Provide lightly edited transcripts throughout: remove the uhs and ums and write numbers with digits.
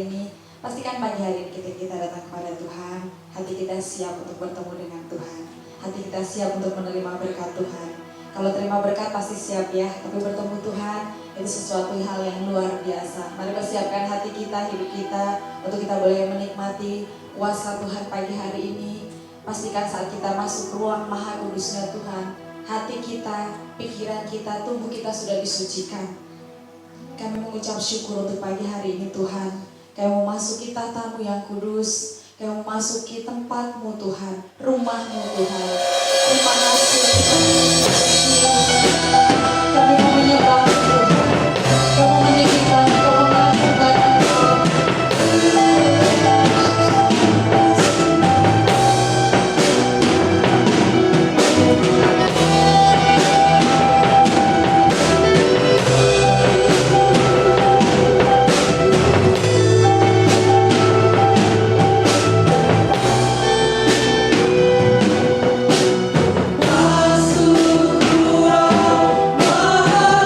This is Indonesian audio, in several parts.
hari ini, pastikan pagi hari ini kita datang kepada Tuhan, hati kita siap untuk bertemu dengan Tuhan, hati kita siap untuk menerima berkat Tuhan. Kalau terima berkat pasti siap ya, tapi bertemu Tuhan itu sesuatu hal yang luar biasa. Mari persiapkan hati kita, hidup kita, untuk kita boleh menikmati kuasa Tuhan pagi hari ini. Pastikan saat kita masuk ruang maha kudusnya Tuhan, hati kita, pikiran kita, tubuh kita sudah disucikan. Kami mengucap syukur untuk pagi hari ini Tuhan. Kami memasuki tatamu yang kudus, kami memasuki tempatmu Tuhan, rumahmu Tuhan. Terima kasih. Kami mau menyembah Tuhan, kami mau meninggikan, kami mau melakukan Engkau. Masuk ruang maha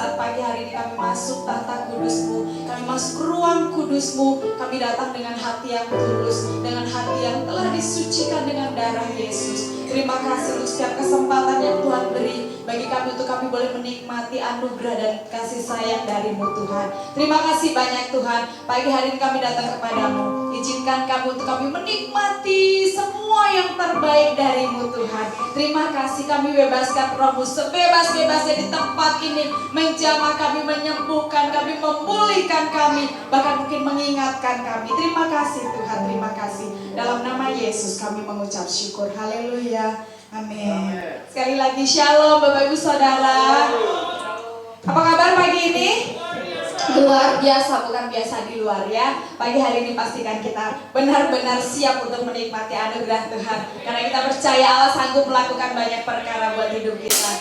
saat pagi hari ini kami masuk tahta kudus-Mu, kami masuk ruang kudus-Mu, kami datang dengan hati yang tulus, dengan hati yang telah disucikan dengan darah Yesus. Terima kasih untuk setiap kesempatan yang Tuhan beri bagi kami untuk kami boleh menikmati anugerah dan kasih sayang dari-Mu Tuhan. Terima kasih banyak Tuhan, pagi hari ini kami datang kepadamu. Izinkan kami untuk kami menikmati semua yang terbaik dari-Mu Tuhan. Terima kasih, kami bebaskan Roh-Mu sebebas-bebasnya di tempat ini, menjamah kami, menyembuhkan kami, memulihkan kami, bahkan mungkin mengingatkan kami. Terima kasih Tuhan, terima kasih. Dalam nama Yesus kami mengucap syukur. Haleluya. Amin. Sekali lagi shalom Bapak Ibu Saudara. Apa kabar pagi ini? Luar biasa, bukan biasa di luar ya. Pagi hari ini pastikan kita benar-benar siap untuk menikmati anugerah Tuhan. Karena kita percaya Allah sanggup melakukan banyak perkara buat hidup kita.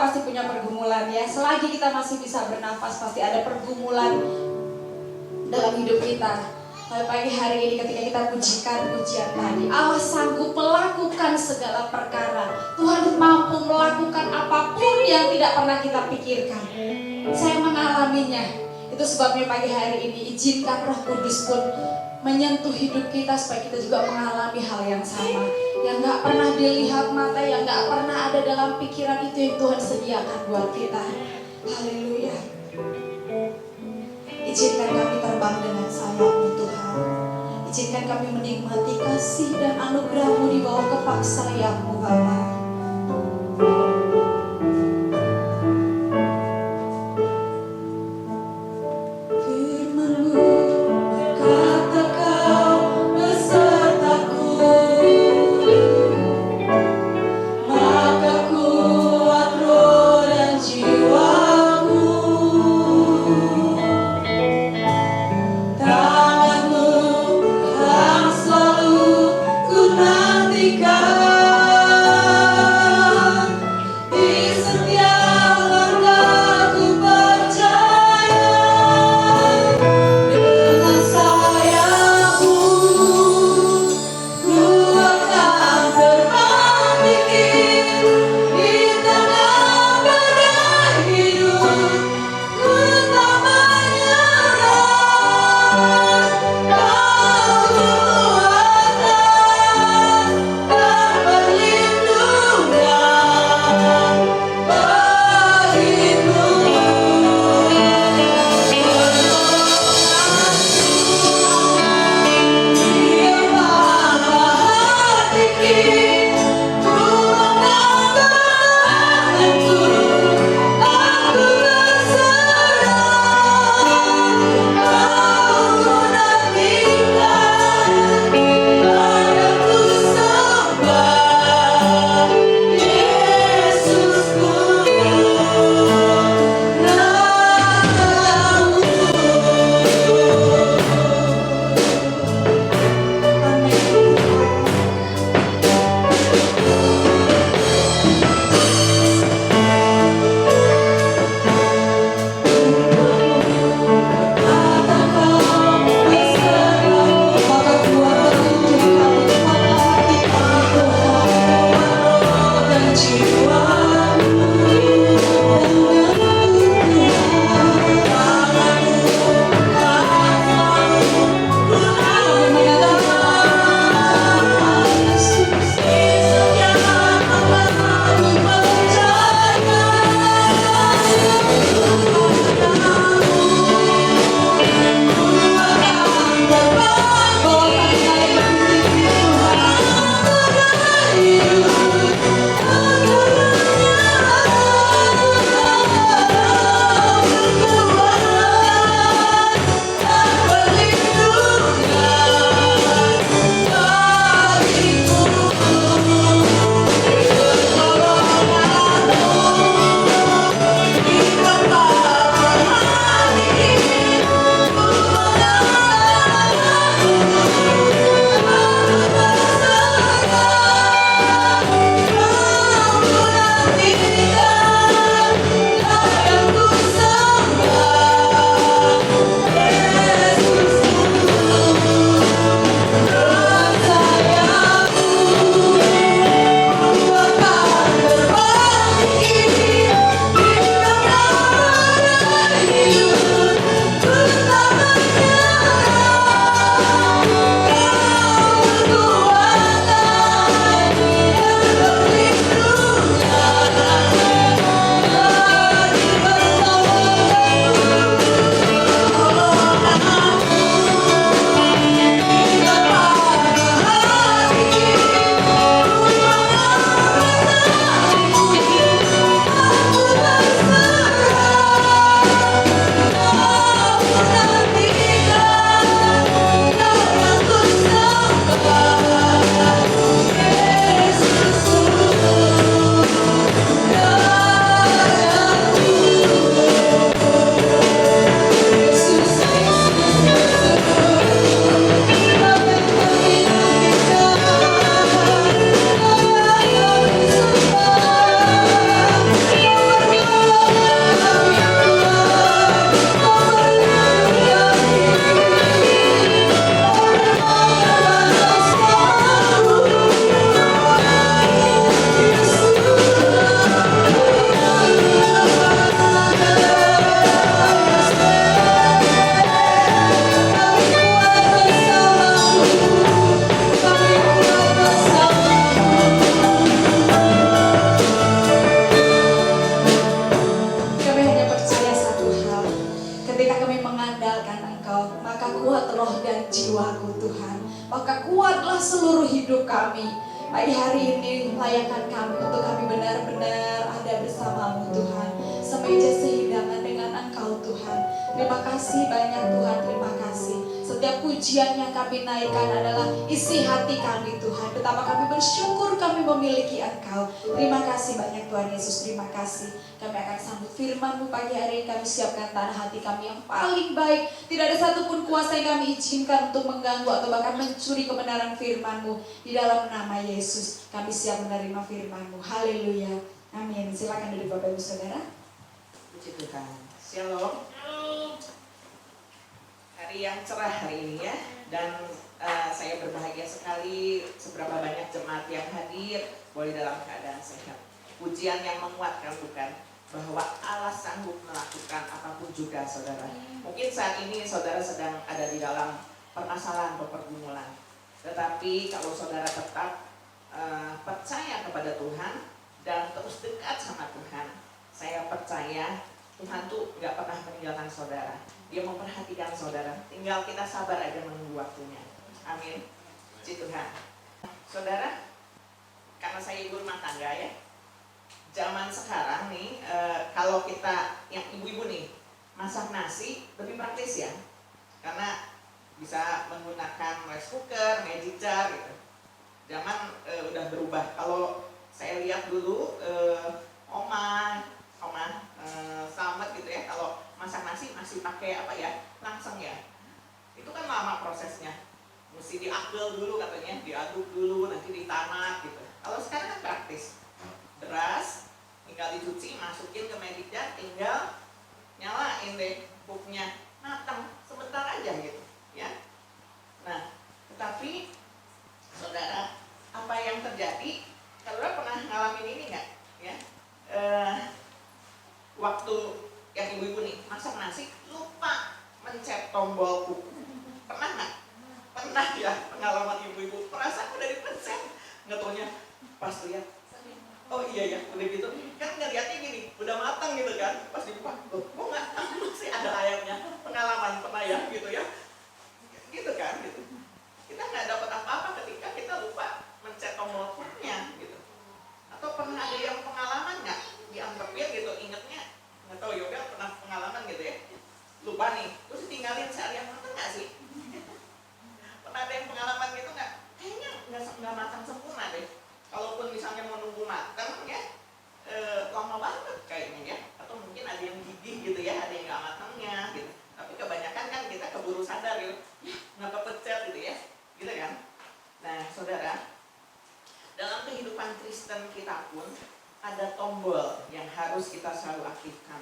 pasti punya pergumulan ya. Selagi kita masih bisa bernafas, pasti ada pergumulan dalam hidup kita. Tapi pagi hari ini ketika kita pujikan pujian tadi, Allah sanggup melakukan segala perkara. Tuhan mampu melakukan apapun yang tidak pernah kita pikirkan. Saya mengalaminya. Itu sebabnya pagi hari ini izinkan Roh Kudus pun menyentuh hidup kita supaya kita juga mengalami hal yang sama. Yang gak pernah dilihat mata, yang gak pernah ada dalam pikiran, itu yang Tuhan sediakan buat kita. Haleluya. Izinkan kami terbang dengan sayap-Mu Tuhan. Izinkan kami menikmati kasih dan anugerah-Mu di bawah kepak sayap-Mu Bapa. Nantikan mengandalkan Engkau, maka kuat roh dan jiwaku Tuhan. Maka kuatlah seluruh hidup kami. Pagi hari ini layakan kami untuk kami benar-benar ada bersamamu Tuhan. Semeja sehidangan dengan Engkau Tuhan. Terima kasih banyak Tuhan, terima kasih. Setiap pujian yang kami naikkan adalah isi hati kami Tuhan. Betapa kami bersyukur kami memiliki Engkau. Terima kasih banyak Tuhan Yesus, terima kasih. Kami akan sambut firman-Mu pagi hari ini. Kami siapkan tanah hati kami yang paling baik. Tidak ada satupun kuasa yang kami izinkan untuk mengganggu atau bahkan mencuri kebenaran firman-Mu. Di dalam nama Yesus kami siap menerima firman-Mu. Haleluya. Amin. Silakan duduk Bapak Ibu Saudara. Puji Tuhan. Shalom. Hari yang cerah hari ini ya. Dan saya berbahagia sekali seberapa banyak jemaat yang hadir boleh dalam keadaan sehat. Pujian yang menguatkan bukan, bahwa Allah sanggup melakukan apapun juga saudara. Mungkin saat ini saudara sedang ada di dalam permasalahan atau pergumulan. Tetapi kalau saudara tetap percaya kepada Tuhan dan terus dekat sama Tuhan, saya percaya Tuhan tuh gak pernah meninggalkan saudara. Dia memperhatikan saudara. Tinggal kita sabar aja menunggu waktunya. Amin. Puji Tuhan. Saudara, karena saya ibu rumah tangga ya, zaman sekarang nih, kalau kita yang ibu-ibu nih masak nasi lebih praktis ya, karena bisa menggunakan rice cooker, magic jar gitu. Zaman udah berubah. Kalau saya lihat dulu oma selamat gitu ya, kalau masak nasi masih pakai apa ya, langsung ya. Itu kan lama prosesnya, mesti diaduk dulu katanya, diaduk dulu nanti ditanak gitu. Kalau sekarang kan praktis, beras tinggal dicuci, masukin ke magic jar, tinggal nyalain deh hooknya, matang sebentar aja gitu ya. Nah, tetapi saudara, apa yang terjadi? Saudara pernah ngalamin ini nggak? Ya, waktu yang ibu-ibu nih masak nasi lupa mencet tombol cook. Pernah nggak? Pernah ya, pengalaman ibu-ibu. Perasaan udah dipencet, nggak taunya pas lihat, oh iya ya, udah gitu kan ngeliatnya gini, udah matang gitu kan, pas dibuka, loh kok nggak masih ada ayamnya. Pengalaman pernah ya gitu ya, gitu kan gitu. Kita nggak dapat apa-apa ketika kita lupa mencet tombol cooknya gitu. Atau pernah ada yang pengalaman nggak dianggapin gitu, ingetnya nggak tahu yoga pernah pengalaman gitu ya, lupa nih terus tinggalin seharian, matang nggak sih? Pernah ada yang pengalaman gitu nggak? Kayaknya nggak matang sempurna deh. Kalaupun misalnya mau nunggu matang ya, lama banget kayaknya ya. Atau mungkin ada yang gigih gitu ya, ada yang nggak matangnya gitu. Tapi kebanyakan kan kita keburu sadar gitu, nggak kepecet gitu ya, gitu kan? Nah saudara, dalam kehidupan Kristen kita pun ada tombol yang harus kita selalu aktifkan,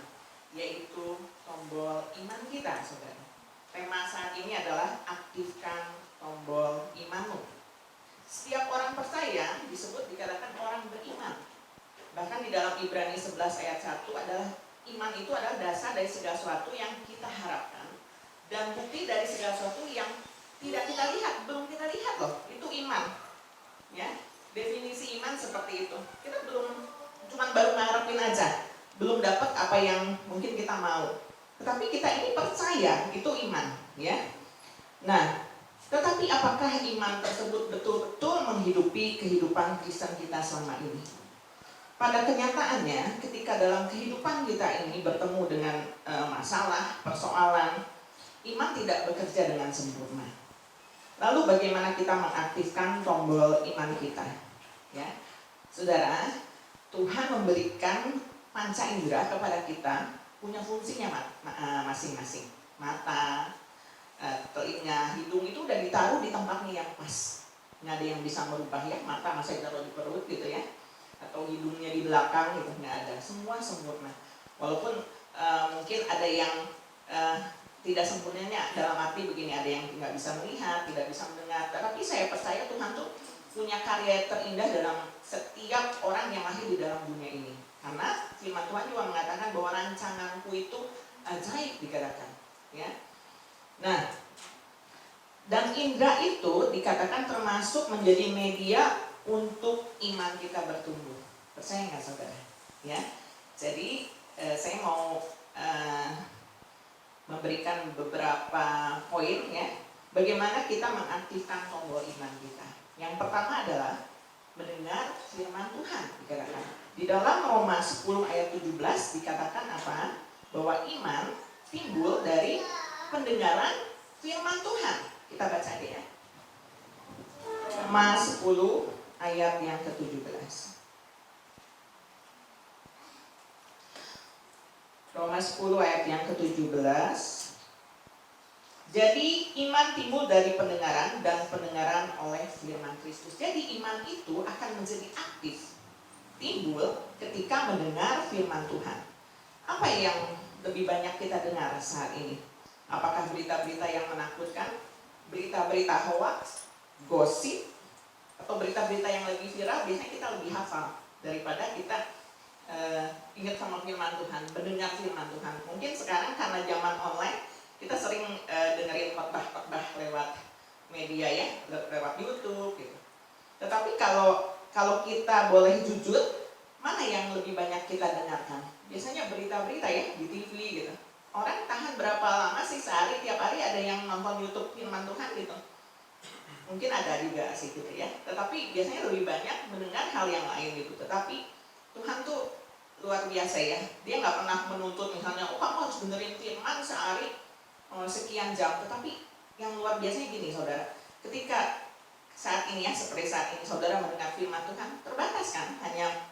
yaitu tombol iman kita saudara. Tema saat ini adalah aktifkan tombol imanmu. Setiap orang percaya disebut dikatakan orang beriman. Bahkan di dalam Ibrani 11 ayat 1 adalah iman itu adalah dasar dari segala sesuatu yang kita harapkan dan bukti dari segala sesuatu yang tidak kita lihat, belum kita lihat loh. Itu iman. Ya, definisi iman seperti itu. Kita baru ngarepin aja, belum dapat apa yang mungkin kita mau. Tetapi kita ini percaya itu iman, ya. Nah, tetapi apakah iman tersebut betul-betul menghidupi kehidupan Kristen kita selama ini? Pada kenyataannya, ketika dalam kehidupan kita ini bertemu dengan masalah, persoalan, iman tidak bekerja dengan sempurna. Lalu bagaimana kita mengaktifkan tombol iman kita? Ya, saudara, Tuhan memberikan panca indera kepada kita, punya fungsinya masing-masing. Mata, telinga, hidung itu udah ditaruh di tempatnya yang pas. Nggak ada yang bisa merubah ya, mata masa ditaruh di perut gitu ya, atau hidungnya di belakang gitu, nggak ada. Semua sempurna. Walaupun mungkin ada yang tidak sempurnanya dalam arti begini, ada yang nggak bisa melihat, tidak bisa mendengar. Tapi saya percaya Tuhan tuh punya karya terindah dalam setiap orang yang lahir di dalam dunia ini. Karena firman Tuhan juga mengatakan bahwa rancanganku itu ajaib dikatakan. Ya. Nah, dan indera itu dikatakan termasuk menjadi media untuk iman kita bertumbuh. Percaya nggak saudara? Ya. Jadi saya mau memberikan beberapa beberapa poin ya, bagaimana kita mengaktifkan tombol iman kita. Yang pertama adalah mendengar firman Tuhan dikatakan. Di dalam Roma 10 ayat 17 dikatakan apa? Bahwa iman timbul dari pendengaran firman Tuhan. Kita baca deh ya. Roma 10 ayat yang ke-17. Roma 10 ayat yang ke-17. Jadi iman timbul dari pendengaran dan pendengaran oleh firman Kristus. Jadi iman itu akan menjadi aktif, timbul ketika mendengar firman Tuhan. Apa yang lebih banyak kita dengar saat ini? Apakah berita-berita yang menakutkan, berita-berita hoax, gosip, atau berita-berita yang lagi viral? Biasanya kita lebih hafal daripada kita ingat sama firman Tuhan, mendengar firman Tuhan. Mungkin sekarang karena zaman online, kita sering dengerin khotbah-khotbah lewat media ya, lewat YouTube gitu. Tetapi kalau kita boleh jujur, mana yang lebih banyak kita dengarkan? Biasanya berita-berita ya di TV gitu. Orang tahan berapa lama sih sehari, tiap hari ada yang nonton YouTube firman Tuhan gitu. Mungkin ada juga sih gitu ya. Tetapi biasanya lebih banyak mendengar hal yang lain gitu. Tetapi Tuhan tuh luar biasa ya. Dia nggak pernah menuntut misalnya, oh kamu harus dengerin firman sehari sekian jam. Tetapi yang luar biasanya gini saudara, ketika saat ini ya, seperti saat ini saudara mendengar firman Tuhan, terbatas kan, hanya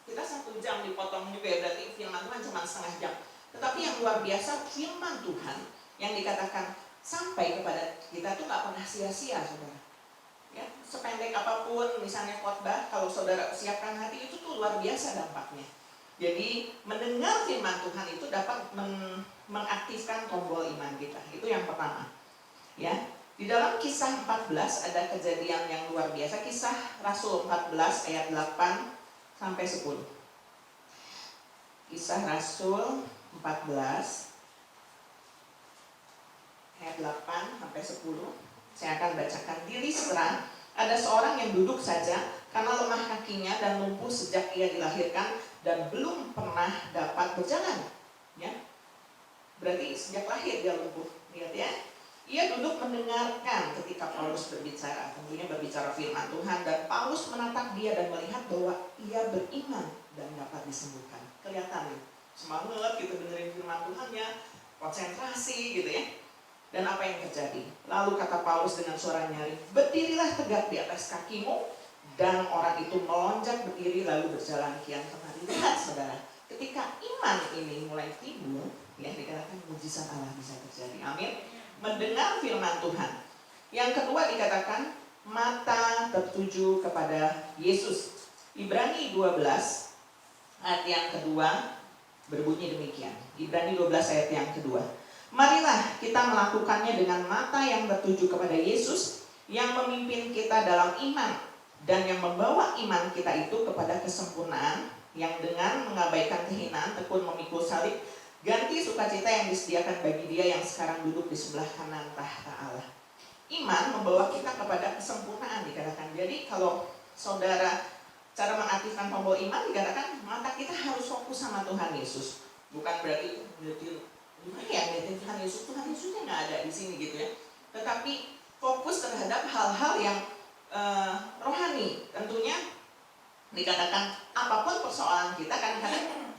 kita 1 jam dipotong juga ya, berarti firman Tuhan cuma setengah jam. Tetapi yang luar biasa, firman Tuhan yang dikatakan sampai kepada kita tuh nggak pernah sia-sia saudara. Ya, sependek apapun misalnya khotbah, kalau saudara siapkan hati itu tuh luar biasa dampaknya. Jadi mendengar firman Tuhan itu dapat mengaktifkan tombol iman kita. Itu yang pertama. Ya, di dalam Kisah 14 ada kejadian yang luar biasa. Kisah Rasul 14 ayat 8 sampai 10. Kisah Rasul 14 ayat 8 sampai 10. Saya akan bacakan. Di Listra ada seorang yang duduk saja karena lemah kakinya dan lumpuh sejak ia dilahirkan dan belum pernah dapat berjalan. Ya, berarti sejak lahir dia lumpuh. Lihat ya. Ia duduk mendengarkan ketika Paulus berbicara, tentunya berbicara firman Tuhan, dan Paulus menatap dia dan melihat bahwa ia beriman dan dapat disembuhkan. Kelihatan nih, semangat gitu dengerin firman Tuhannya, konsentrasi gitu ya. Dan apa yang terjadi? Lalu kata Paulus dengan suara nyaring, berdirilah tegak di atas kakimu. Dan orang itu melonjak berdiri lalu berjalan kian kemari. Lihat saudara, ketika iman ini mulai timbul, ya dikatakan mujizat Allah bisa terjadi. Amin. Mendengar firman Tuhan. Yang kedua dikatakan mata tertuju kepada Yesus. Ibrani 12 ayat yang kedua berbunyi demikian. Ibrani 12 ayat yang kedua. Marilah kita melakukannya dengan mata yang tertuju kepada Yesus yang memimpin kita dalam iman dan yang membawa iman kita itu kepada kesempurnaan, yang dengan mengabaikan kehinaan tekun memikul salib, ganti sukacita yang disediakan bagi dia yang sekarang duduk di sebelah kanan tahta Allah. Iman membawa kita kepada kesempurnaan dikatakan. Jadi kalau saudara cara mengaktifkan tombol iman dikatakan mata kita harus fokus sama Tuhan Yesus. Bukan berarti gimana ya ngeliatin Tuhan Yesusnya nggak ada di sini gitu ya. Tetapi fokus terhadap hal-hal yang rohani. Tentunya dikatakan apapun persoalan kita, kadang-kadang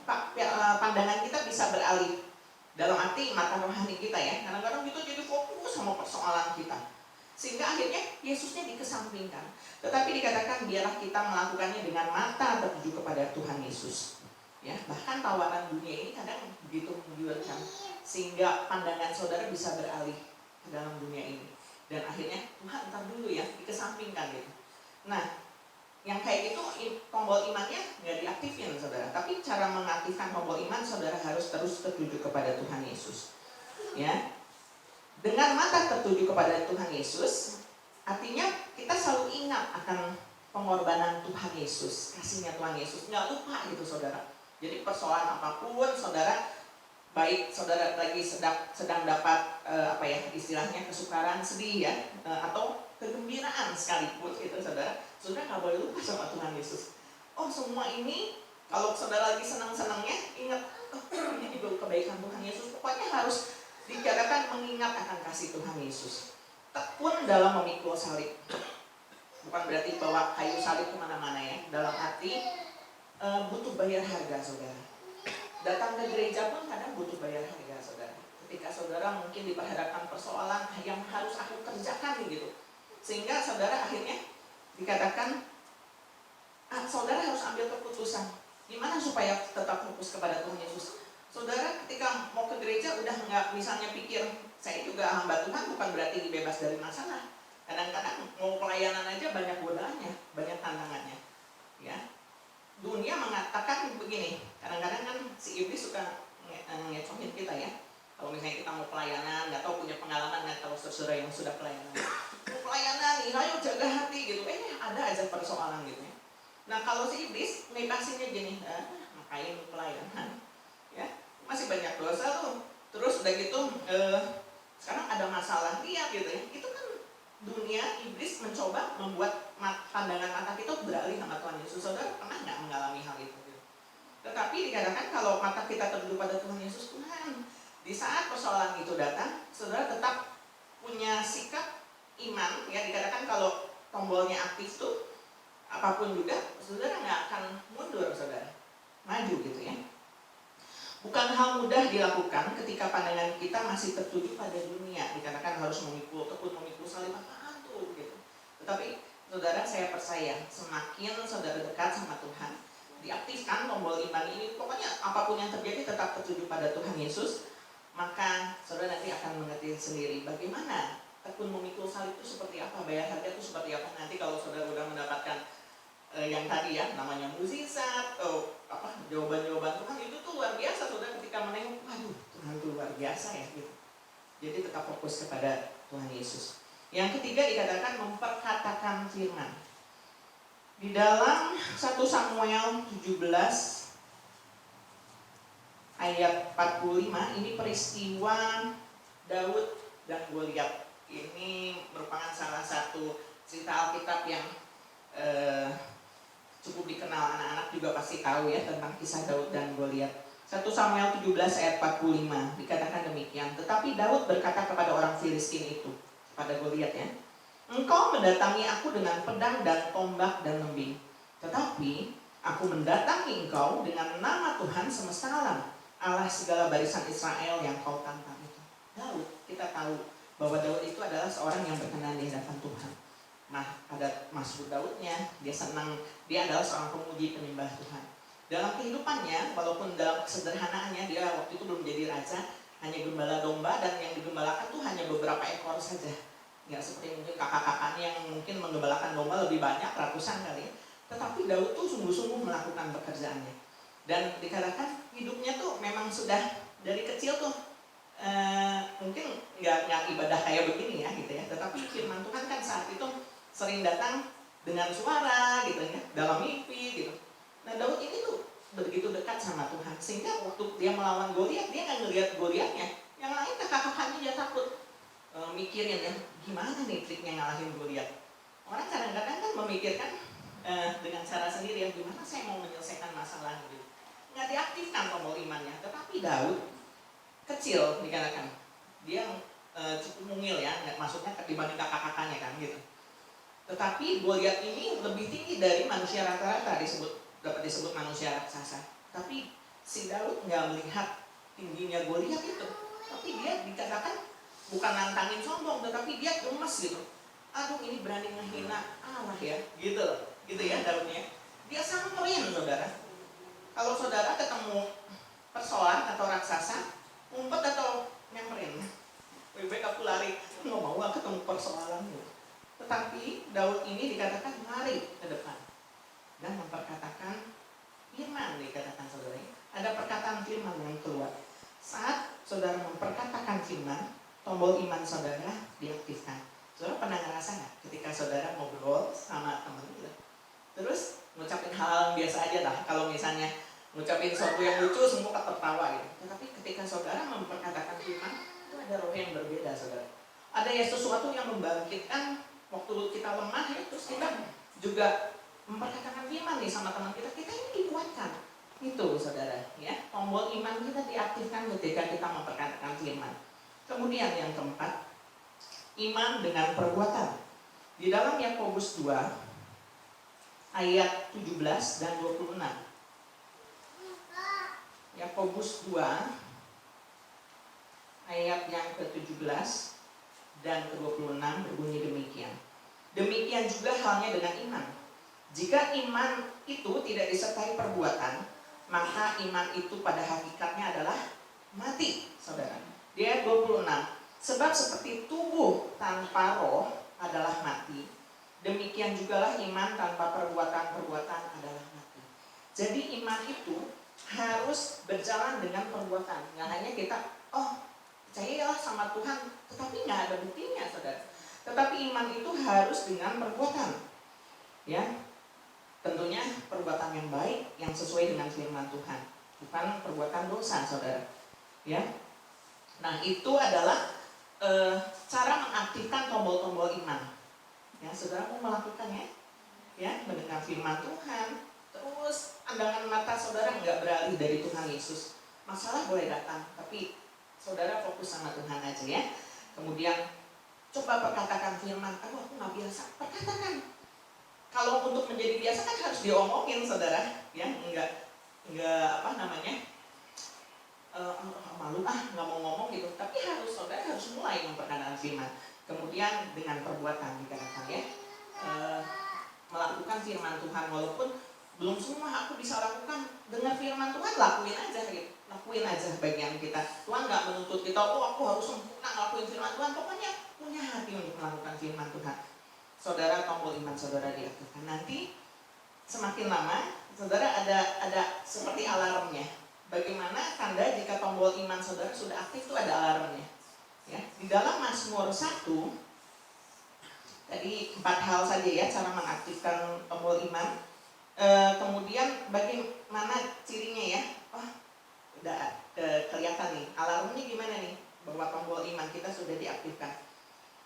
pandangan kita bisa beralih. Dalam arti mata rohani kita ya, kadang-kadang kita jadi fokus sama persoalan kita. Sehingga akhirnya Yesusnya dikesampingkan. Tetapi dikatakan biarlah kita melakukannya dengan mata tertuju kepada Tuhan Yesus. Ya, bahkan tawaran dunia ini kadang begitu menggiurkan sehingga pandangan saudara bisa beralih ke dalam dunia ini. Dan akhirnya Tuhan entar dulu ya, dikesampingkan gitu. Nah, yang kayak gitu tombol imannya nggak diaktifin saudara. Tapi cara mengaktifkan tombol iman saudara harus terus tertuju kepada Tuhan Yesus. Ya, dengan mata tertuju kepada Tuhan Yesus, artinya kita selalu ingat akan pengorbanan Tuhan Yesus, kasihnya Tuhan Yesus. Nggak lupa gitu saudara. Jadi persoalan apapun saudara, baik saudara lagi sedang dapat istilahnya kesukaran, sedih ya, atau kegembiraan sekalipun gitu saudara nggak boleh lupa sama Tuhan Yesus. Oh semua ini kalau saudara lagi senang-senangnya ingat, oh ini juga kebaikan Tuhan Yesus. Pokoknya harus Dikatakan mengingat akan kasih Tuhan Yesus. Tekun dalam memikul salib. Bukan berarti bawa kayu salib kemana-mana ya. Dalam arti butuh bayar harga saudara. Datang ke gereja pun kadang butuh bayar harga saudara. Ketika saudara mungkin diperhadapkan persoalan yang harus aku kerjakan gitu. Sehingga saudara akhirnya dikatakan saudara harus ambil keputusan. Gimana supaya tetap fokus kepada Tuhan Yesus? Saudara ketika mau ke gereja udah nggak misalnya pikir saya juga hamba Tuhan, bukan berarti bebas dari masalah. Kadang-kadang mau pelayanan aja banyak godaannya, banyak tantangannya. Ya, dunia mengatakan begini. Kadang-kadang kan si iblis suka ngecohin kita ya. Kalau misalnya kita mau pelayanan, nggak tahu punya pengalaman nggak, kalau saudara yang sudah pelayanan, mau pelayanan, ayo jaga hati gitu. Ada aja persoalan gitu ya. Nah kalau si iblis ngepasinnya gini, ngapain pelayanan? Ya, masih banyak dosa tuh. Terus udah gitu sekarang ada masalah lihat gitu ya. Itu kan dunia, iblis mencoba membuat pandangan mata kita beralih sama Tuhan Yesus. Saudara pernah nggak mengalami hal itu? Tetapi dikatakan kalau mata kita tertuju pada Tuhan Yesus, Tuhan, di saat persoalan itu datang, saudara tetap punya sikap iman. Ya, dikatakan kalau tombolnya aktif tuh apapun juga, saudara nggak akan mundur, saudara, maju gitu ya. Bukan hal mudah dilakukan ketika pandangan kita masih tertuju pada dunia. Dikatakan harus tekun memikul salib, apaan tuh gitu. Tetapi saudara, saya percaya semakin saudara dekat sama Tuhan, diaktifkan tombol iman ini, pokoknya apapun yang terjadi tetap tertuju pada Tuhan Yesus, maka saudara nanti akan mengerti sendiri bagaimana tekun memikul salib itu seperti apa, bayar harga itu seperti apa. Nanti kalau saudara sudah mendapatkan yang tadi ya, namanya mukjizat, jawaban-jawaban Tuhan, itu tuh luar biasa saudara. Ketika menengok, waduh, Tuhan itu luar biasa ya gitu. Jadi tetap fokus kepada Tuhan Yesus. Yang ketiga dikatakan memperkatakan firman. Di dalam 1 Samuel 17 ayat 45, ini peristiwa Daud dan Goliat. Ini merupakan salah satu cerita Alkitab yang cukup dikenal, anak-anak juga pasti tahu ya tentang kisah Daud dan Goliat. 1 Samuel 17 ayat 45 dikatakan demikian. Tetapi Daud berkata kepada orang Filistin itu, kepada Goliat ya, engkau mendatangi aku dengan pedang dan tombak dan lembing, tetapi aku mendatangi engkau dengan nama Tuhan semesta alam, Allah segala barisan Israel yang kau tantang itu. Daud, kita tahu bahwa Daud itu adalah seorang yang berkenan di hadapan Tuhan. Nah, ada Mazmur Daudnya, dia senang, dia adalah seorang pemuji penyembah Tuhan. Dalam kehidupannya, walaupun dalam kesederhanaannya, dia waktu itu belum jadi raja, hanya gembala domba, dan yang digembalakan tuh hanya beberapa ekor saja. Nggak seperti mungkin kakak-kakaknya yang mungkin menggembalakan domba lebih banyak, ratusan kali. Tetapi Daud tuh sungguh-sungguh melakukan pekerjaannya. Dan dikatakan hidupnya tuh memang sudah dari kecil tuh mungkin nggak ibadah kayak begini ya gitu ya. Tetapi firman Tuhan kan saat itu sering datang dengan suara gitu ya, dalam mimpi gitu. Nah Daud ini tuh begitu dekat sama Tuhan, sehingga waktu dia melawan Goliat, dia nggak ngelihat Goliatnya. Yang lain kakak-kakaknya dia takut mikirin ya, gimana nih triknya ngalahin Goliat. Orang kadang-kadang kan memikirkan dengan cara sendiri ya, gimana saya mau menyelesaikan masalah gitu. Nggak diaktifkan tombol imannya. Tetapi Daud kecil dikatakan, dia cukup mungil ya, maksudnya dibanding kakak-kakaknya kan gitu. Tetapi Goliat ini lebih tinggi dari manusia rata-rata, dapat disebut manusia raksasa. Tapi si Daud nggak melihat tingginya Goliat itu, tapi dia dikatakan bukan nantangin sombong, tetapi dia gemes gitu. Aduh, ini berani menghina Allah ya, gitu ya Daudnya. Dia samperin saudara. Kalau saudara ketemu persoalan atau raksasa, ngumpet atau nyamperin? Lebih baik aku lari, nggak mau ketemu persoalan gitu. Tetapi Daud ini dikatakan lari ke depan dan memperkatakan firman, dikatakan saudara. Ada perkataan firman yang keluar. Saat saudara memperkatakan firman, tombol iman saudara diaktifkan. Saudara pernah ngerasa nggak ketika saudara ngobrol sama teman gitu, terus ngucapin hal biasa aja lah. Kalau misalnya ngucapin sesuatu yang lucu, semua tertawa gitu. Tetapi ketika saudara memperkatakan firman, itu ada roh yang berbeda saudara. Ada ya sesuatu yang membangkitkan waktu kita lemah ya, terus kita juga memperkatakan firman nih sama teman kita ini dikuatkan. Itu saudara ya, tombol iman kita diaktifkan ketika kita memperkatakan firman. Kemudian yang keempat, iman dengan perbuatan. Di dalam Yakobus 2 ayat 17 dan 26. Yakobus 2 ayat yang ke-17 dan ke-26 berbunyi demikian. Demikian juga halnya dengan iman. Jika iman itu tidak disertai perbuatan, maka iman itu pada hakikatnya adalah mati, saudara. Di ayat 26, sebab seperti tubuh tanpa roh adalah mati, demikian jugalah iman tanpa perbuatan-perbuatan adalah mati. Jadi iman itu harus berjalan dengan perbuatan. Nggak hanya kita, percayalah sama Tuhan, tetapi nggak ada buktinya, saudara. Tetapi iman itu harus dengan perbuatan. Ya, tentunya perbuatan yang baik yang sesuai dengan firman Tuhan, bukan perbuatan dosa, saudara. Ya, nah itu adalah cara mengaktifkan tombol-tombol iman. Ya, saudara mau melakukannya, ya, mendengar firman Tuhan, terus pandangan mata saudara nggak beralih dari Tuhan Yesus. Masalah boleh datang, tapi saudara fokus sama Tuhan aja ya. Kemudian coba perkatakan firman, aku nggak biasa, perkatakan. Kalau untuk menjadi biasa kan harus diomongin, saudara, ya, enggak malu nggak mau ngomong gitu. Tapi saudara harus mulai memperkatakan firman. Kemudian dengan perbuatan dikatakan ya, melakukan firman Tuhan walaupun belum semua aku bisa lakukan. Dengar firman Tuhan, lakuin aja gitu. Lakuin aja bagian kita. Tuhan nggak menuntut kita, aku harus sempurna ngelakuin firman Tuhan. Pokoknya punya hati untuk melakukan firman Tuhan. Saudara, tombol iman saudara diaktifkan. Nanti semakin lama saudara ada seperti alarmnya. Bagaimana tanda jika tombol iman saudara sudah aktif itu ada alarmnya. Ya, di dalam Mazmur 1 tadi 4 hal saja ya cara mengaktifkan tombol iman. Kemudian bagaimana cirinya ya? Udah kelihatan nih. Alarmnya gimana nih? Bahwa tombol iman kita sudah diaktifkan.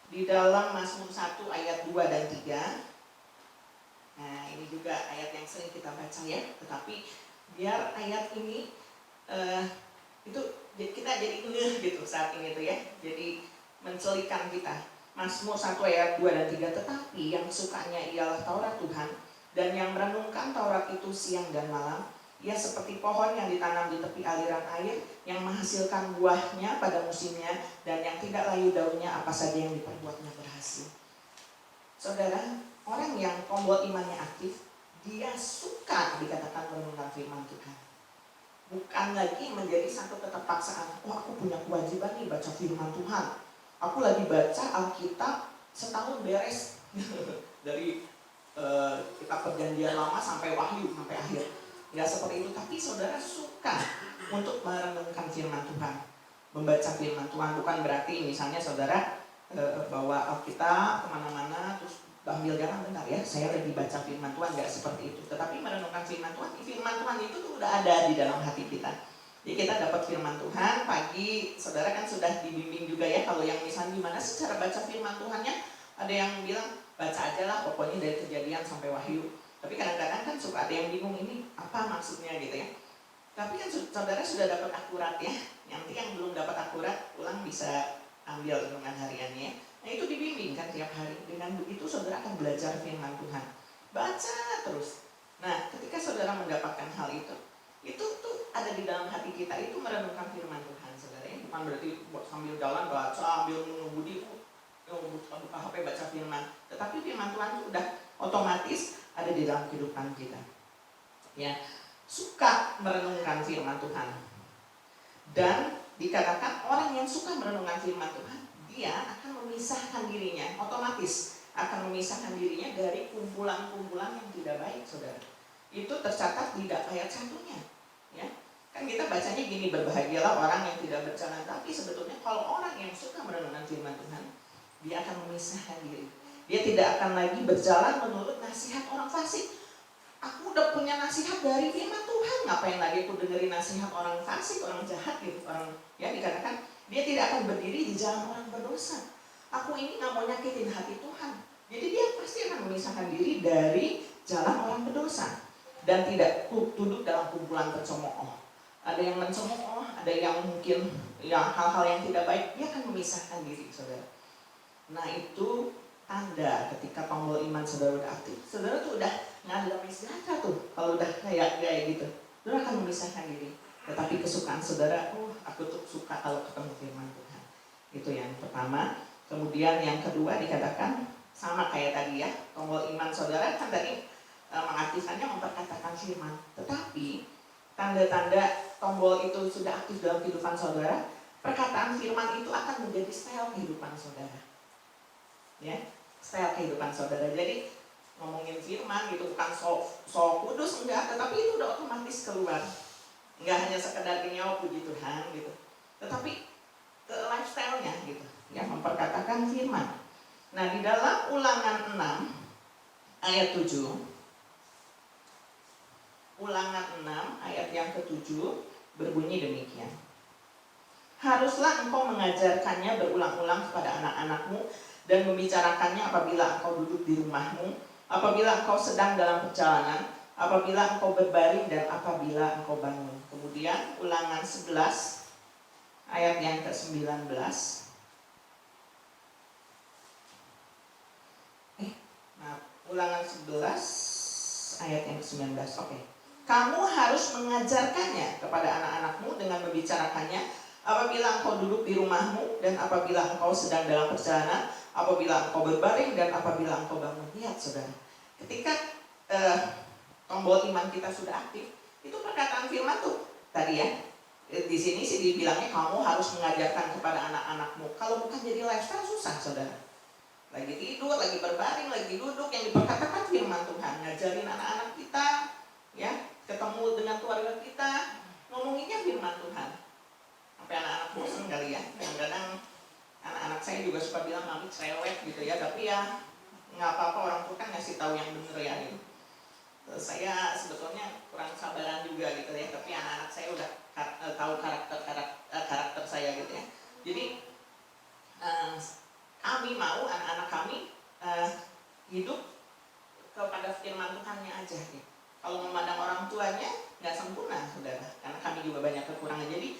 Di dalam Mazmur 1 ayat 2 dan 3. Nah, ini juga ayat yang sering kita baca ya. Tetapi biar ayat ini itu kita jadi ngeh gitu saat ini tuh ya. Jadi mencelikan kita. Mazmur 1 ayat 2 dan 3. Tetapi yang sukanya ialah Taurat Tuhan, dan yang merenungkan Taurat itu siang dan malam. Ia seperti pohon yang ditanam di tepi aliran air, yang menghasilkan buahnya pada musimnya, dan yang tidak layu daunnya, apa saja yang diperbuatnya berhasil. Saudara, orang yang tombol imannya aktif, dia suka dikatakan merenungkan firman Tuhan. Bukan lagi menjadi satu keterpaksaan, aku punya kewajiban nih baca firman Tuhan. Aku lagi baca Alkitab setahun beres dari kitab Perjanjian Lama sampai Wahyu sampai akhir. Nggak seperti itu, tapi saudara suka untuk merenungkan firman Tuhan, membaca firman Tuhan. Bukan berarti misalnya saudara bawa Alkitab kemana-mana terus ambil jangan bentar ya, saya lagi baca firman Tuhan, nggak seperti itu. Tetapi merenungkan firman Tuhan itu tuh udah ada di dalam hati kita. Jadi kita dapat firman Tuhan pagi, saudara kan sudah dibimbing juga ya. Kalau yang misalnya gimana sih cara baca firman Tuhannya, ada yang bilang baca aja lah pokoknya dari Kejadian sampai Wahyu. Tapi kadang-kadang kan suka ada yang bingung ini apa maksudnya gitu ya. Tapi kan saudara sudah dapat akurat ya. Nanti yang belum dapat akurat ulang bisa ambil renungan hariannya. Nah itu dibimbing kan tiap hari. Dengan begitu saudara akan belajar firman Tuhan. Baca terus. Nah ketika saudara mendapatkan hal itu tuh ada di dalam hati kita, itu merenungkan firman Tuhan saudara. Bukan berarti sambil jalan baca, sambil mengemudi buka HP baca firman. Tetapi firman Tuhan itu udah otomatis ada di dalam kehidupan kita. Ya, suka merenungkan firman Tuhan. Dan dikatakan orang yang suka merenungkan firman Tuhan, dia akan memisahkan dirinya, otomatis akan memisahkan dirinya dari kumpulan-kumpulan yang tidak baik, saudara. Itu tercatat di ayat 1-nya. Ya, kan kita bacanya gini, berbahagialah orang yang tidak berjalan. Tapi sebetulnya kalau orang yang suka merenungkan firman Tuhan, dia akan memisahkan diri. Dia tidak akan lagi berjalan menurut nasihat orang fasik. Aku udah punya nasihat dari firman Tuhan, ngapain lagi aku dengerin nasihat orang fasik, orang jahat gitu, orang ya dikatakan dia tidak akan berdiri di jalan orang berdosa. Aku ini nggak mau nyakitin hati Tuhan. Jadi dia pasti akan memisahkan diri dari jalan orang berdosa dan tidak duduk dalam kumpulan pencemooh. ada yang mencemooh, ada yang mungkin ya hal-hal yang tidak baik, dia akan memisahkan diri, saudara. Nah itu tanda ketika tombol iman saudara udah aktif. Saudara tuh udah nggak ada damai sejahtera tuh kalau udah kayak gitu. Saudara akan memisahkan diri. Tetapi kesukaan saudara, aku tuh suka kalau ketemu firman Tuhan. Itu yang pertama. Kemudian yang kedua dikatakan sama kayak tadi ya, tombol iman saudara kan tadi mengaktifkannya memperkatakan firman. Tetapi tanda-tanda tombol itu sudah aktif dalam kehidupan saudara, perkataan firman itu akan menjadi style kehidupan saudara. Ya, style kehidupan saudara. Jadi ngomongin firman gitu bukan so kudus enggak, tetapi itu udah otomatis keluar. Enggak hanya sekedar nyawa puji Tuhan gitu, tetapi ke lifestyle-nya gitu, ya memperkatakan firman. Nah, di dalam Ulangan 6 ayat 7, Ulangan 6 ayat yang ke-7 berbunyi demikian. Haruslah engkau mengajarkannya berulang-ulang kepada anak-anakmu dan membicarakannya apabila engkau duduk di rumahmu, apabila engkau sedang dalam perjalanan, apabila engkau berbaring dan apabila engkau bangun. Kemudian Ulangan 11 ayat yang ke-19. Ulangan 11 ayat yang ke-19. Oke. Kamu harus mengajarkannya kepada anak-anakmu dengan membicarakannya apabila engkau duduk di rumahmu dan apabila engkau sedang dalam perjalanan, apabila engkau berbaring dan apabila engkau bangun. Lihat saudara, ketika tombol iman kita sudah aktif, itu perkataan firman tuh tadi ya. Di sini sih dibilangnya kamu harus mengajarkan kepada anak-anakmu. Kalau bukan jadi lifestyle susah saudara. Lagi tidur, lagi berbaring, lagi duduk, yang diperkatakan firman Tuhan. Ngajarin anak-anak kita, ya, ketemu dengan keluarga kita, ngomonginnya firman Tuhan. Sampai anak-anak bosan kali ya. Kadang-kadang anak-anak saya juga suka bilang mami cerewet gitu ya, tapi ya nggak apa-apa, orang tua kan ngasih tahu yang bener ya gitu. Saya sebetulnya kurang sabaran juga gitu ya, tapi anak-anak saya udah tahu karakter saya gitu ya. Jadi kami mau anak-anak kami hidup kepada firman Tuhannya aja gitu. Kalau memandang orang tuanya nggak sempurna saudara, karena kami juga banyak kekurangan. Jadi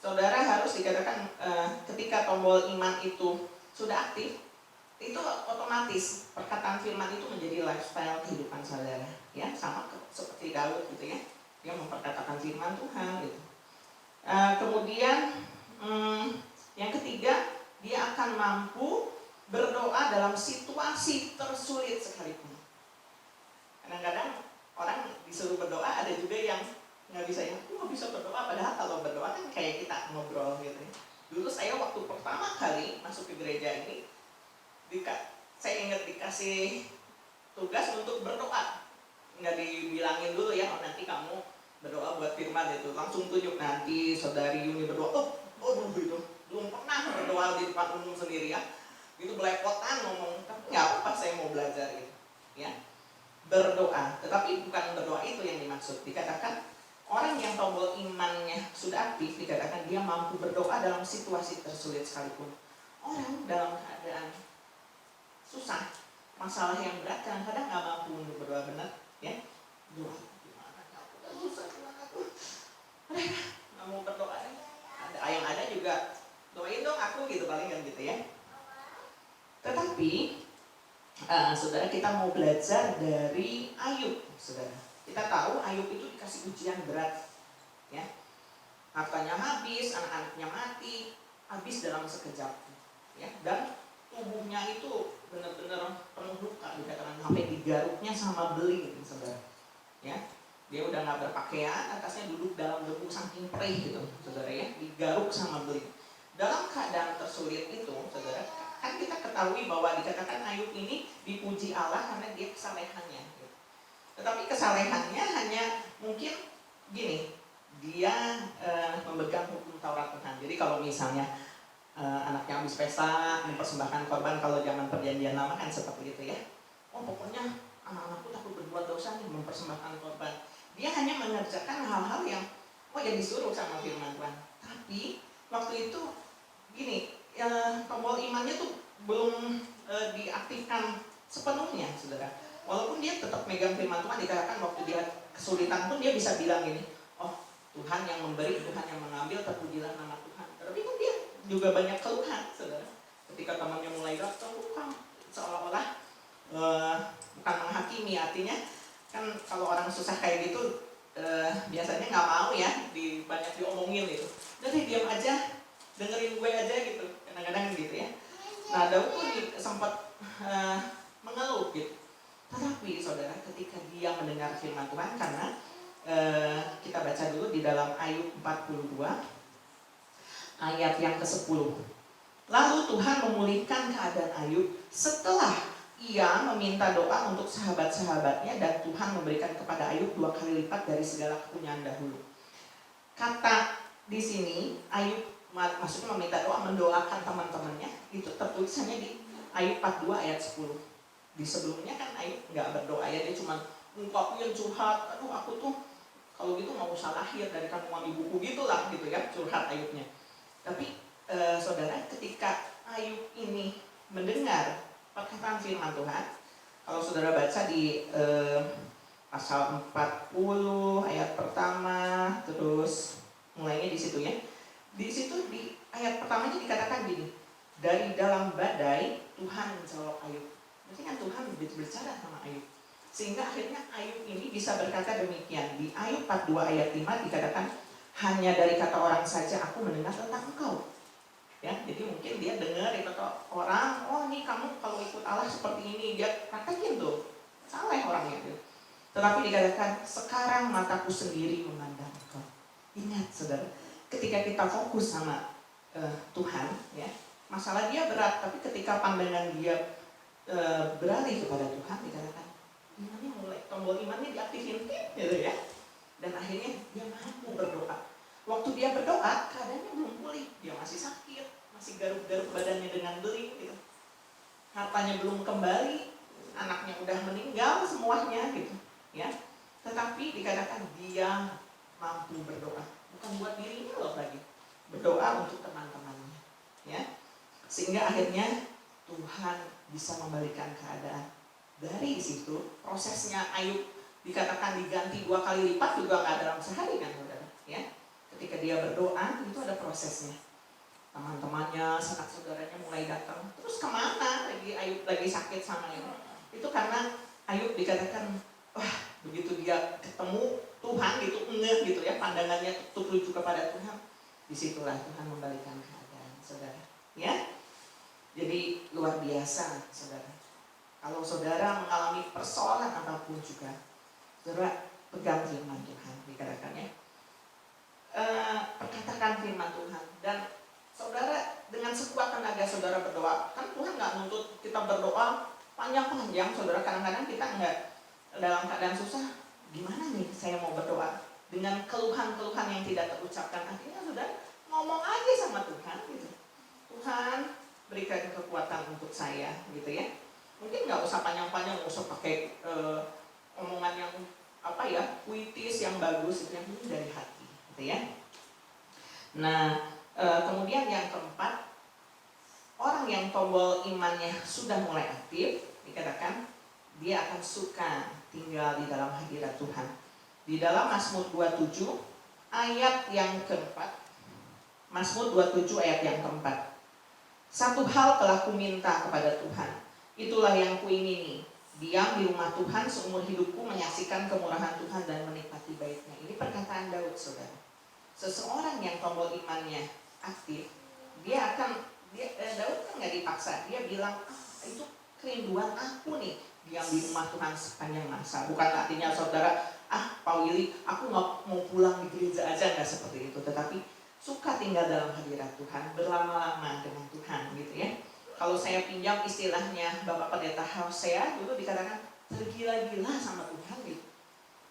saudara harus dikatakan ketika tombol iman itu sudah aktif, itu otomatis perkataan firman itu menjadi lifestyle kehidupan saudara, ya sama seperti Daud gitu ya, dia memperkatakan firman Tuhan gitu. Kemudian yang ketiga, dia akan mampu berdoa dalam situasi tersulit sekalipun. Kadang-kadang orang disuruh berdoa, ada juga yang nggak bisa, ya aku nggak bisa berdoa, padahal kalau berdoa kan kayak kita ngobrol gitu ya. Dulu saya waktu pertama kali masuk ke gereja ini, saya ingat dikasih tugas untuk berdoa. Nggak dibilangin dulu ya, nanti kamu berdoa buat firman itu, langsung tunjuk nanti saudari Yuni berdoa. Itu belum pernah berdoa di depan umum sendiri ya, itu belepotan ngomong, tapi nggak apa-apa, saya mau belajar gitu ya, berdoa. Tetapi bukan berdoa itu yang dimaksud. Dikatakan orang yang tombol imannya sudah aktif, dikatakan dia mampu berdoa dalam situasi tersulit sekalipun. Orang dalam keadaan susah, masalah yang berat, kadang-kadang nggak mampu untuk berdoa benar ya. Doa gimana, aku udah susah, gimana tuh nggak mau berdoa ya. Yang ada juga doain dong aku gitu, paling kan gitu ya. Tetapi saudara, kita mau belajar dari Ayub saudara. Kita tahu Ayub itu dikasih ujian berat ya, hartanya habis, anak-anaknya mati, habis dalam sekejap ya, dan tubuhnya itu benar-benar penuh luka, dikatakan sampai digaruknya sama beling saudara ya. Dia udah nggak berpakaian, atasnya duduk dalam debu saking perih gitu saudara ya, digaruk sama beling. Dalam keadaan tersulit itu saudara, kan kita ketahui bahwa dikatakan Ayub ini dipuji Allah karena dia kesalehannya gitu. Tetapi kesalehannya hanya mungkin gini, dia memegang hukum Taurat Tuhan. Jadi kalau misalnya anaknya habis pesta mempersembahkan korban, kalau zaman perjanjian lama kan seperti itu ya, pokoknya anak-anakku takut berbuat dosa nih, mempersembahkan korban. Dia hanya mengerjakan hal-hal yang yang disuruh sama firman Tuhan. Tapi waktu itu gini, tombol imannya tuh belum diaktifkan sepenuhnya saudara. Walaupun dia tetap megang firman Tuhan, dikatakan waktu dia kesulitan pun dia bisa bilang gini, Tuhan yang memberi, Tuhan yang mengambil, terpujilah nama Tuhan. Tapi kan dia juga banyak keluhan, saudara. Ketika temannya mulai datang, bukan seolah-olah bukan menghakimi, artinya kan kalau orang susah kayak gitu biasanya nggak mau ya, banyak diomongin gitu. Jadi diam aja, dengerin gue aja gitu, kadang-kadang gitu ya. Nah Daud tuh sempat mengeluh gitu. Tetapi saudara, ketika dia mendengar firman Tuhan, karena kita baca dulu di dalam Ayub 42 ayat yang ke-10. Lalu Tuhan memulihkan keadaan Ayub setelah ia meminta doa untuk sahabat-sahabatnya, dan Tuhan memberikan kepada Ayub 2 kali lipat dari segala kepunyaan dahulu. Kata di sini Ayub maksudnya meminta doa, mendoakan teman-temannya, itu tertulisannya di Ayub 42 ayat 10. Di sebelumnya kan Ayub nggak berdoa ya, dia cuma ungkapin curhat, aduh aku tuh kalau gitu nggak usah lahir dari kandungan ibuku gitulah gitu ya, curhat Ayubnya. Tapi saudara, ketika Ayub ini mendengar perkataan firman Tuhan, kalau saudara baca di pasal 40 ayat pertama, terus mulainya di situ ya. Di situ di ayat pertamanya dikatakan gini, dari dalam badai Tuhan menjawab Ayub. Berarti kan Tuhan berbicara sama Ayub. Sehingga akhirnya Ayub ini bisa berkata demikian. Di Ayub 42 ayat 5 dikatakan, hanya dari kata orang saja aku mendengar tentang engkau. Ya, jadi mungkin dia dengar kata orang, oh ini kamu kalau ikut Allah seperti ini, dia praktekin tuh. Salah orangnya gitu. Tetapi dikatakan, sekarang mataku sendiri memandang engkau. Ingat saudara, ketika kita fokus sama Tuhan, ya, masalah dia berat, tapi ketika pandangan dia beralih kepada Tuhan, dikatakan imannya mulai, tombol imannya diaktifin gitu ya, dan akhirnya dia mampu berdoa. Waktu dia berdoa, keadaannya belum pulih, dia masih sakit, masih garuk-garuk badannya dengan beling gitu, hartanya belum kembali, anaknya udah meninggal semuanya gitu ya. Tetapi dikatakan dia mampu berdoa, bukan buat dirinya loh lagi, berdoa untuk teman-temannya ya, sehingga akhirnya Tuhan bisa membalikan keadaan. Dari situ prosesnya Ayub dikatakan diganti 2 kali lipat juga nggak dalam sehari kan saudara ya. Ketika dia berdoa itu ada prosesnya. Teman-temannya, sanak saudaranya mulai datang. Terus kemana lagi Ayub lagi sakit sama ini? Itu karena Ayub dikatakan, wah begitu dia ketemu Tuhan gitu, gitu ya, pandangannya tertuju kepada Tuhan. Disitulah Tuhan membalikan keadaan saudara ya. Jadi luar biasa saudara. Kalau saudara mengalami persoalan apapun juga, saudara pegang firman Tuhan, dikatakan ya. Perkatakan firman Tuhan, dan saudara dengan sekuat tenaga saudara berdoa. Kan Tuhan nggak nuntut kita berdoa panjang-panjang saudara. Kadang-kadang kita nggak dalam keadaan susah, gimana nih saya mau berdoa dengan keluhan-keluhan yang tidak terucapkan. Akhirnya saudara ngomong aja sama Tuhan gitu. Tuhan berikan kekuatan untuk saya gitu ya. Mungkin nggak usah panjang-panjang, nggak usah pakai omongan yang apa ya, puitis yang bagus, itu yang dari hati gitu ya. Nah kemudian yang keempat, orang yang tombol imannya sudah mulai aktif, dikatakan dia akan suka tinggal di dalam hadirat Tuhan. Di dalam Mazmur 27 ayat yang keempat, Mazmur 27 ayat yang keempat, satu hal telah kuminta kepada Tuhan, itulah yang kuingini, diam di rumah Tuhan seumur hidupku, menyaksikan kemurahan Tuhan dan menikmati baitnya. Ini perkataan Daud saudara. Seseorang yang tombol imannya aktif, Daud kan nggak dipaksa, dia bilang itu kerinduan aku nih, diam di rumah Tuhan sepanjang masa. Bukan artinya saudara, Pak Willy aku nggak mau pulang di gereja aja, nggak seperti itu. Tetapi suka tinggal dalam hadirat Tuhan, berlama-lama dengan Tuhan gitu ya. Kalau saya pinjam istilahnya Bapak Pendeta Hosea dulu, dikatakan tergila-gila sama Tuhan gitu.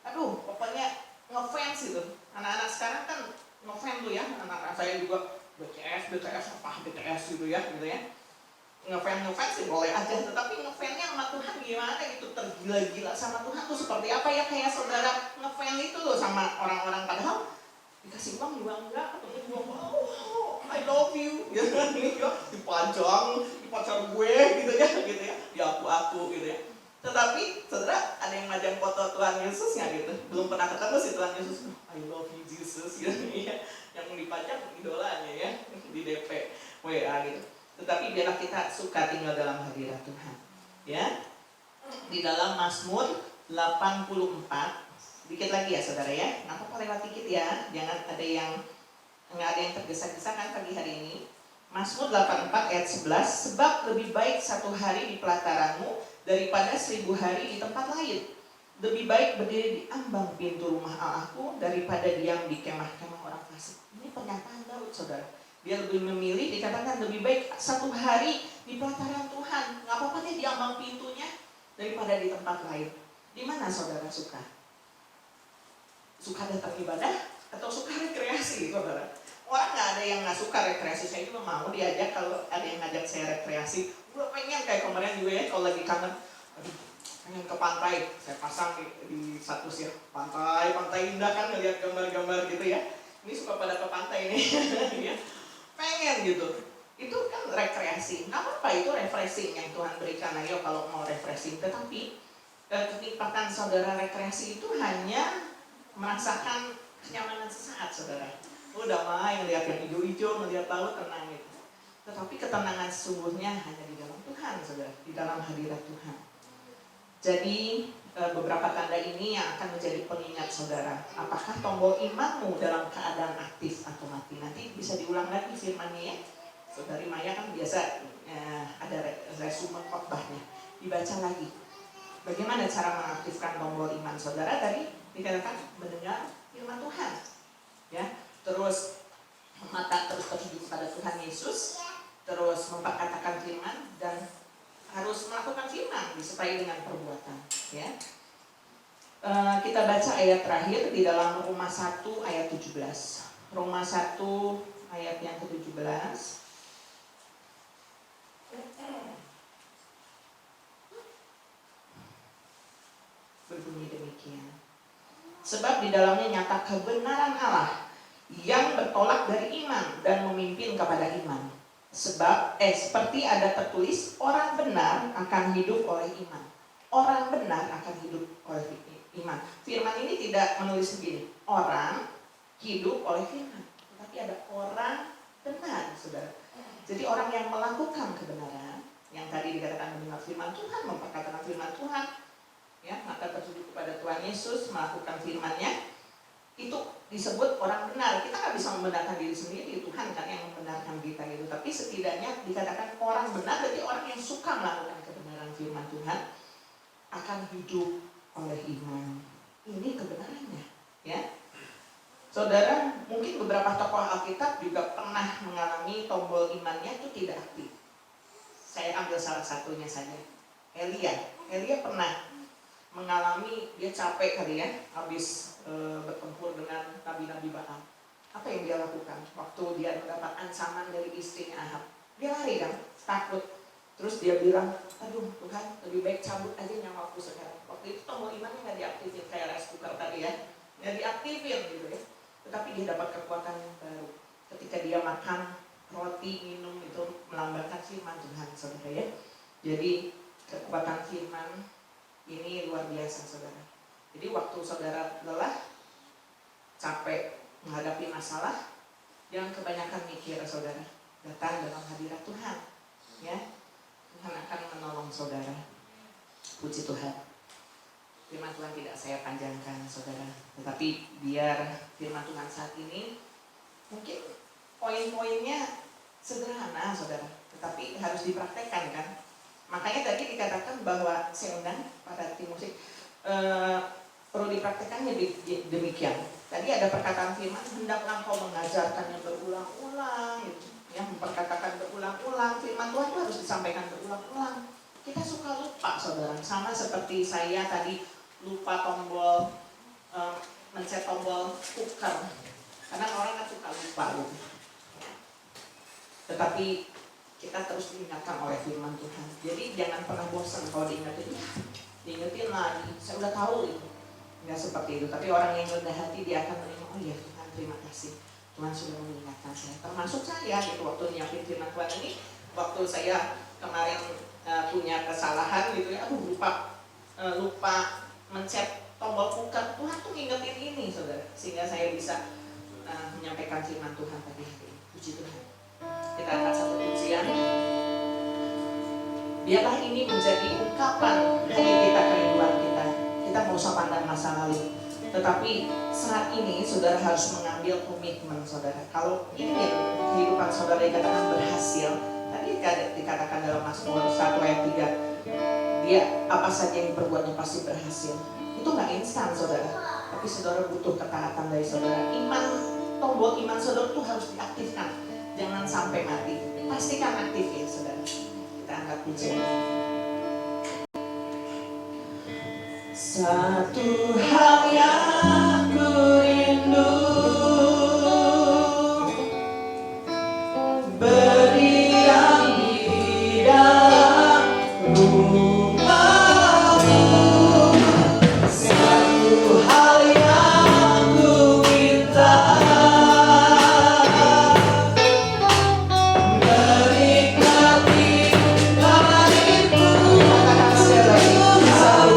Aduh, pokoknya ngefans gitu. Anak-anak sekarang kan ngefans tuh ya, anak-anak saya juga BTS gitu ya. Ngefans sih boleh aja, tetapi ngefansnya sama Tuhan gimana gitu, tergila-gila sama Tuhan tuh seperti apa ya, kayak saudara ngefans itu loh sama orang-orang, padahal dikasih uang juga enggak, katanya juga oh I love you ya kan, ini ya dipajang di pacar gue gitu ya, di aku gitu ya. Tetapi saudara ada yang majang foto Tuhan Yesus nggak gitu, belum pernah ketemu si Tuhan Yesus, I love you Jesus Yesus gitu ya. Yang dipajang idolanya ya di DP WA gitu. Tetapi biarlah kita suka tinggal dalam hadirat Tuhan. Ya. Di dalam Mazmur 84, dikit lagi ya saudara ya. Nggak apa-apa lewat dikit ya. Jangan ada yang nggak ada yang tergesa-gesa kan pagi hari ini. Mazmur 84 ayat 11, sebab lebih baik 1 hari di pelataranmu daripada 1000 hari di tempat lain. Lebih baik berdiri di ambang pintu rumah Allahku daripada diam di kemah-kemah orang fasik. Ini pernyataan Daud saudara. Dia lebih memilih, dikatakan lebih baik 1 hari di pelataran Tuhan. Nggak apa-apa deh di ambang pintunya daripada di tempat lain. Di mana saudara suka? Suka datang ibadah atau suka rekreasi saudara? Orang nggak ada yang nggak suka rekreasi, saya juga mau diajak kalau ada yang ngajak saya rekreasi. Udah pengen kayak kemarin juga ya, kalau lagi kangen, aduh, pengen ke pantai. Saya pasang di satu sir pantai indah kan, ngeliat gambar-gambar gitu ya. Ini suka pada ke pantai nih, ya. Pengen gitu. Itu kan rekreasi. Nggak apa-apa, itu refreshing yang Tuhan berikan. Ayo kalau mau refreshing, tetapi kenikmatan saudara rekreasi itu hanya merasakan kenyamanan sesaat saudara. Udah main, ngeliat yang hijau-hijau, ngeliat laut, tenang gitu. Tetapi ketenangan sesungguhnya hanya di dalam Tuhan, saudara, di dalam hadirat Tuhan. Jadi beberapa tanda ini yang akan menjadi pengingat saudara. Apakah tombol imanmu dalam keadaan aktif atau mati? Nanti bisa diulang lagi firman-Nya ya. Saudari Maya kan biasa ada resume khotbahnya. Dibaca lagi. Bagaimana cara mengaktifkan tombol iman saudara? Tadi dikatakan mendengar firman Tuhan. Ya. Terus mata terus tertuju pada Tuhan Yesus, terus memperkatakan firman dan harus melakukan firman disertai dengan perbuatan. Ya, kita baca ayat terakhir di dalam Roma 1 ayat 17. Roma 1 ayat yang ke-17. Berbunyi demikian. Sebab di dalamnya nyata kebenaran Allah yang bertolak dari iman dan memimpin kepada iman. Sebab seperti ada tertulis, orang benar akan hidup oleh iman. Orang benar akan hidup oleh iman. Firman ini tidak menulis begini, orang hidup oleh firman, tetapi ada orang benar, saudara. Jadi orang yang melakukan kebenaran, yang tadi dikatakan mendengar firman Tuhan, memperkatakan firman Tuhan, ya, maka tertuju kepada Tuhan Yesus, melakukan firman-Nya, itu disebut orang benar. Kita nggak bisa membenarkan diri sendiri, Tuhan kan yang membenarkan kita gitu. Tapi setidaknya dikatakan orang benar, berarti orang yang suka melakukan kebenaran firman Tuhan akan hidup oleh iman. Ini kebenarannya, ya. Saudara, mungkin beberapa tokoh Alkitab juga pernah mengalami tombol imannya itu tidak aktif. Saya ambil salah satunya saja. Elia pernah mengalami, dia capek kali ya, habis bertempur dengan nabi-nabi Baal. Apa yang dia lakukan? Waktu dia mendapat ancaman dari istrinya Ahab, dia lari kan, takut. Terus dia bilang, aduh Tuhan, lebih baik cabut aja nyawaku sekarang. Waktu itu tombol imannya nggak diaktifin kayak rice cooker tadi ya, nggak diaktifin gitu ya. Tetapi dia dapat kekuatan yang baru ketika dia makan roti, minum, itu melambangkan firman Tuhan, saudara ya. Jadi kekuatan firman ini luar biasa, saudara. Jadi waktu saudara lelah, capek menghadapi masalah, jangan kebanyakan mikir, saudara. Datang dalam hadirat Tuhan, ya. Tuhan akan menolong saudara. Puji Tuhan. Firman Tuhan tidak saya panjangkan, saudara. Tetapi biar firman Tuhan saat ini mungkin poin-poinnya sederhana, saudara. Tetapi harus dipraktekkan kan. Makanya tadi dikatakan bahwa saya undang pada tim musik perlu dipraktekannya demikian. Tadi ada perkataan firman, hendaklah engkau mengajarkannya berulang-ulang, gitu. Ya, memperkatakan berulang-ulang. Firman Tuhan itu harus disampaikan berulang-ulang. Kita suka lupa, saudara. Sama seperti saya tadi lupa tombol, mencet tombol cooker. Karena orang kan suka lupa gitu. Tetapi kita terus diingatkan oleh firman Tuhan. Jadi jangan pernah bosan kalau diingetin lagi. Saya udah tahu itu. Enggak seperti itu. Tapi orang yang rendah hati dia akan menerima. Oh iya Tuhan, terima kasih. Tuhan sudah mengingatkan saya. Termasuk saya gitu waktu nyiapin firman Tuhan ini. Waktu saya kemarin punya kesalahan gitu ya. Aduh lupa mencet tombol cooker. Tuhan tuh ngingetin ini, saudara. Sehingga saya bisa menyampaikan firman Tuhan pagi hari ini. Puji Tuhan. Kita angkat satu pujian. Biarlah ini menjadi ungkapan hati kita, kerinduan kita. Kita nggak usah pandang masa lalu, tetapi saat ini saudara harus mengambil komitmen saudara. Kalau ingin kehidupan saudara dikatakan berhasil, tadi dikatakan dalam Mazmur 1 ayat 3, dia apa saja yang diperbuatnya pasti berhasil. Itu nggak instan saudara, tapi saudara butuh ketaatan dari saudara. Tombol iman saudara itu harus diaktifkan, jangan sampai mati. Pastikan aktif ya saudara. Kita angkat pujian. Satu hal yang ku rindu, berdiam di dalam rumah-Mu. Satu hal yang ku minta, menikmati hari-Mu. Katakan sekali lagi, satu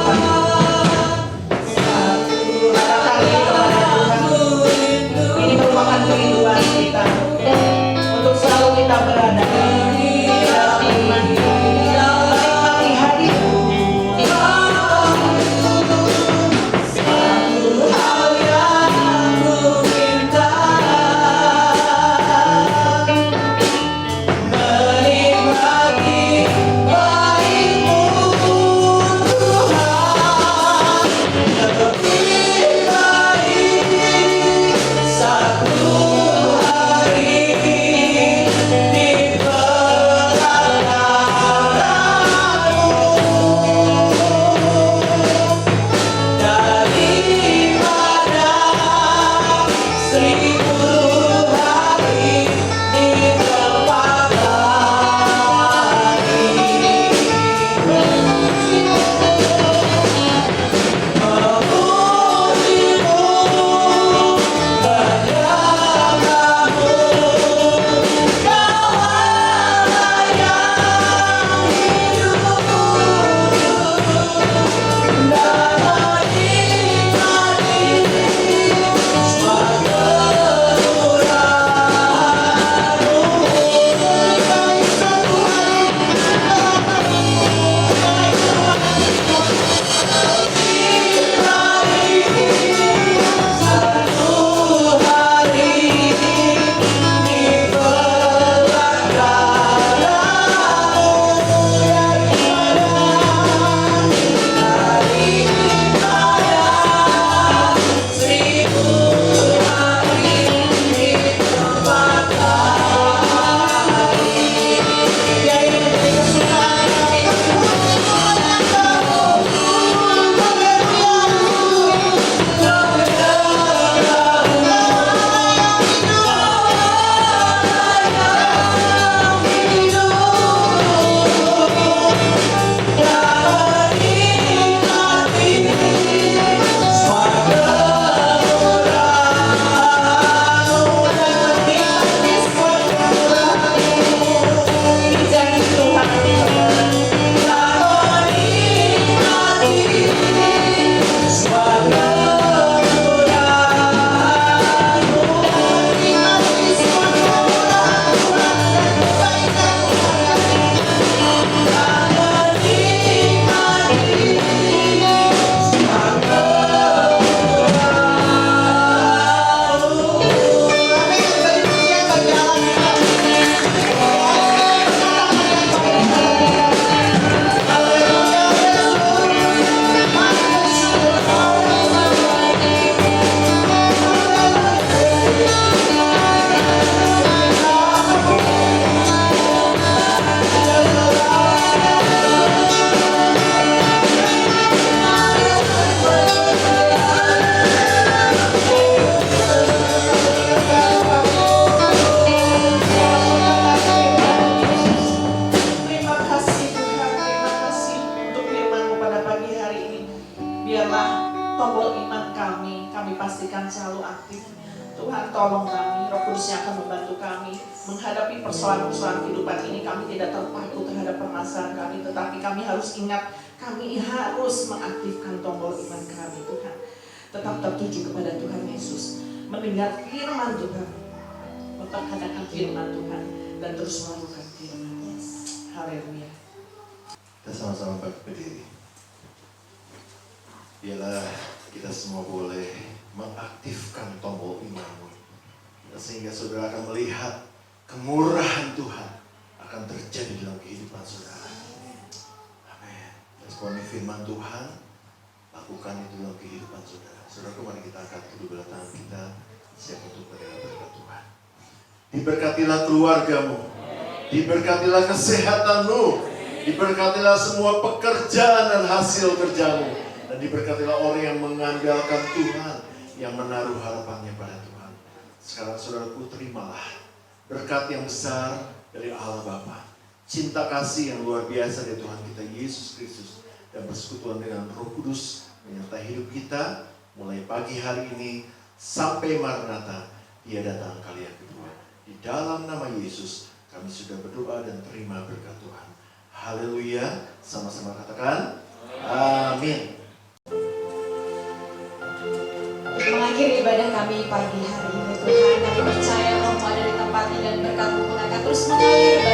kali kepada Tuhan. Ini merupakan kerinduan kita untuk selalu kita berada di dalam iman, menikmati hari-Mu. Satu hal yang ku minta, menikmati baik-Mu Tuhan. Lebih baik satu hari di pelataran-Mu daripada 1000 hari di tempat lain. Memuji-Mu, menyembah-Mu, Kaulah yang hidup, dan menikmati semua kelurahan-Mu. Satu hari di pelataran-Mu daripada 1000 hari di tempat lain. Dia ingin memberi kesukaan Terima kasih Tuhan, terima kasih untuk firman-Mu pada pagi hari ini. Biarlah tombol iman kami pastikan selalu aktif. Tuhan tolong kami, Roh Kudus yang akan membantu kami menghadapi persoalan-persoalan kehidupan ini. Kami tidak terpaku terhadap permasalahan kami, tetapi kami harus ingat, kami harus mengaktifkan tombol iman kami Tuhan. Tetap tertuju kepada Tuhan Yesus. mendengar firman Tuhan, memperkatakan firman Tuhan, dan terus melakukan firman. Yes. Haleluya. Kita sama-sama berdiri. Biarlah kita semua boleh mengaktifkan tombol imanmu, sehingga saudara akan melihat kemurahan Tuhan akan terjadi dalam kehidupan saudara. Amin. Responi firman Tuhan, lakukan itu dalam kehidupan saudara. Saudara, mari kita angkat kedua belah tangan kita, siap untuk menerima berkat Tuhan. Diberkatilah keluargamu, diberkatilah kesehatanmu, diberkatilah semua pekerjaan dan hasil kerjamu, dan diberkatilah orang yang mengandalkan Tuhan, yang menaruh harapannya pada Tuhan. Sekarang saudaraku, terimalah berkat yang besar dari Allah Bapa, cinta kasih yang luar biasa dari Tuhan kita Yesus Kristus, dan persekutuan dengan Roh Kudus menyertai hidup kita mulai pagi hari ini sampai Maranatha, Dia datang kali yang kedua. Di dalam nama Yesus kami sudah berdoa dan terima berkat Tuhan. Haleluya. Sama-sama katakan amin. Mengakhiri ibadah kami pagi hari ini Tuhan, kami percaya Roh-Mu ada di tempat ini dan berkat-Mu pun akan terus mengalir